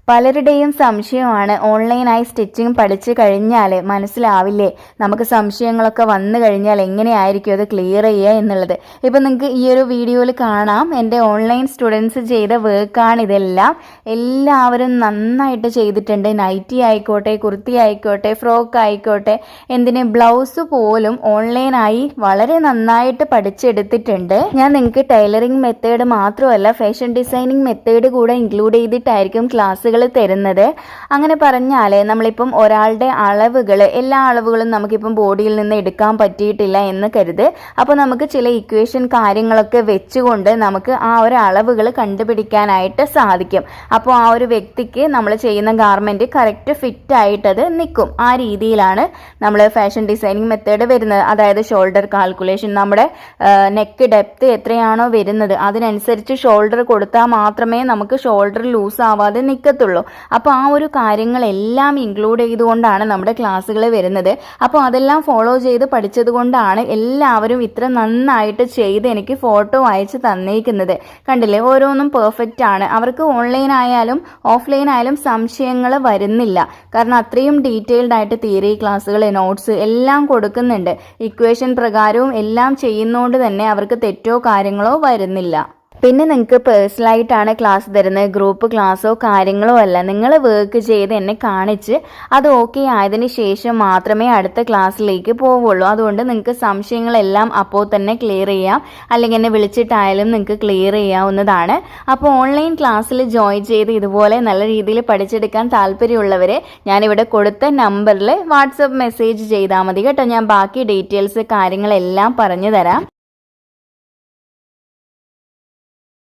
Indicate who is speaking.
Speaker 1: പലരുടെയും സംശയമാണ് ഓൺലൈനായി സ്റ്റിച്ചിങ് പഠിച്ചു കഴിഞ്ഞാൽ മനസ്സിലാവില്ലേ, നമുക്ക് സംശയങ്ങളൊക്കെ വന്നു കഴിഞ്ഞാൽ എങ്ങനെയായിരിക്കും അത് ക്ലിയർ ചെയ്യുക എന്നുള്ളത്. ഇപ്പം നിങ്ങൾക്ക് ഈ ഒരു വീഡിയോയിൽ കാണാം, എൻ്റെ ഓൺലൈൻ സ്റ്റുഡൻസ് ചെയ്ത വർക്കാണ് ഇതെല്ലാം. എല്ലാവരും നന്നായിട്ട് ചെയ്തിട്ടുണ്ട്. നൈറ്റി ആയിക്കോട്ടെ, കുർത്തി ആയിക്കോട്ടെ, ഫ്രോക്ക് ആയിക്കോട്ടെ, എന്തിന് ബ്ലൗസ് പോലും ഓൺലൈനായി വളരെ നന്നായിട്ട് പഠിച്ചെടുത്തിട്ടുണ്ട്. ഞാൻ നിങ്ങൾക്ക് ടൈലറിങ് മെത്തേഡ് മാത്രമല്ല ഫാഷൻ ഡിസൈനിങ് മെത്തേഡ് കൂടെ ഇൻക്ലൂഡ് ചെയ്തിട്ടായിരിക്കും ക്ലാസ്സുകൾ തരുന്നത്. അങ്ങനെ പറഞ്ഞാൽ നമ്മളിപ്പം ഒരാളുടെ അളവുകൾ, എല്ലാ അളവുകളും നമുക്കിപ്പം ബോഡിയിൽ നിന്ന് എടുക്കാൻ പറ്റിയിട്ടില്ല എന്ന് കരുത്. അപ്പോൾ നമുക്ക് ചില ഇക്വേഷൻ കാര്യങ്ങളൊക്കെ വെച്ചുകൊണ്ട് നമുക്ക് ആ ഒരു അളവുകൾ കണ്ടുപിടിക്കാനായിട്ട് സാധിക്കും. അപ്പോൾ ആ ഒരു വ്യക്തിക്ക് നമ്മൾ ചെയ്യുന്ന ഗാർമെൻറ്റ് കറക്റ്റ് ഫിറ്റ് ആയിട്ടത് നിൽക്കും. ആ രീതിയിലാണ് നമ്മൾ ഫാഷൻ ഡിസൈനിങ് മെത്തേഡ് വരുന്നത്. അതായത് ഷോൾഡർ കാൽക്കുലേഷൻ, നമ്മുടെ നെക്ക് ഡെപ്ത് എത്രയാണോ വരുന്നത് അതിനനുസരിച്ച് ഷോൾഡർ കൊടുത്താൽ മാത്രമേ നമുക്ക് ഷോൾഡർ ലൂസ് ആവാതെ നിൽക്കത്തുള്ളൂ. അപ്പോൾ ആ ഒരു കാര്യങ്ങളെല്ലാം ഇൻക്ലൂഡ് ചെയ്തുകൊണ്ടാണ് നമ്മുടെ ക്ലാസ്സുകൾ വരുന്നത്. അപ്പോൾ അതെല്ലാം ഫോളോ ചെയ്ത് പഠിച്ചത് കൊണ്ടാണ് എല്ലാവരും ഇത്ര നന്നായിട്ട് ചെയ്ത് എനിക്ക് ഫോട്ടോ അയച്ച് തന്നേക്കുന്നത്. കണ്ടില്ലേ, ഓരോന്നും പെർഫെക്റ്റ് ആണ്. അവർക്ക് ഓൺലൈൻ ആയാലും ഓഫ്ലൈൻ ആയാലും സംശയങ്ങൾ വരുന്നില്ല. കാരണം അത്രയും ഡീറ്റെയിൽഡ് ആയിട്ട് തിയറി ക്ലാസ്സുകൾ, നോട്ട്സ് എല്ലാം കൊടുക്കുന്നുണ്ട്. ഇക്വേഷൻ പ്രകാരവും എല്ലാം ചെയ്യുന്നതുകൊണ്ട് തന്നെ അവർക്ക് തെറ്റോ കാര്യങ്ങളോ വരുന്നില്ല. പിന്നെ നിങ്ങൾക്ക് പേഴ്സണലായിട്ടാണ് ക്ലാസ് തരുന്നത്, ഗ്രൂപ്പ് ക്ലാസ്സോ കാര്യങ്ങളോ അല്ല. നിങ്ങൾ വർക്ക് ചെയ്ത് എന്നെ കാണിച്ച് അത് ഓക്കെ ആയതിന് ശേഷം മാത്രമേ അടുത്ത ക്ലാസ്സിലേക്ക് പോവുള്ളൂ. അതുകൊണ്ട് നിങ്ങൾക്ക് സംശയങ്ങളെല്ലാം അപ്പോൾ തന്നെ ക്ലിയർ ചെയ്യാം, അല്ലെങ്കിൽ എന്നെ വിളിച്ചിട്ടായാലും നിങ്ങൾക്ക് ക്ലിയർ ചെയ്യാവുന്നതാണ്. അപ്പോൾ ഓൺലൈൻ ക്ലാസ്സിൽ ജോയിൻ ചെയ്ത് ഇതുപോലെ നല്ല രീതിയിൽ പഠിച്ചെടുക്കാൻ താല്പര്യമുള്ളവരെ ഞാനിവിടെ കൊടുത്ത നമ്പറിൽ വാട്സപ്പ് മെസ്സേജ് ചെയ്താൽ മതി കേട്ടോ. ഞാൻ ബാക്കി ഡീറ്റെയിൽസ് കാര്യങ്ങളെല്ലാം പറഞ്ഞു തരാം.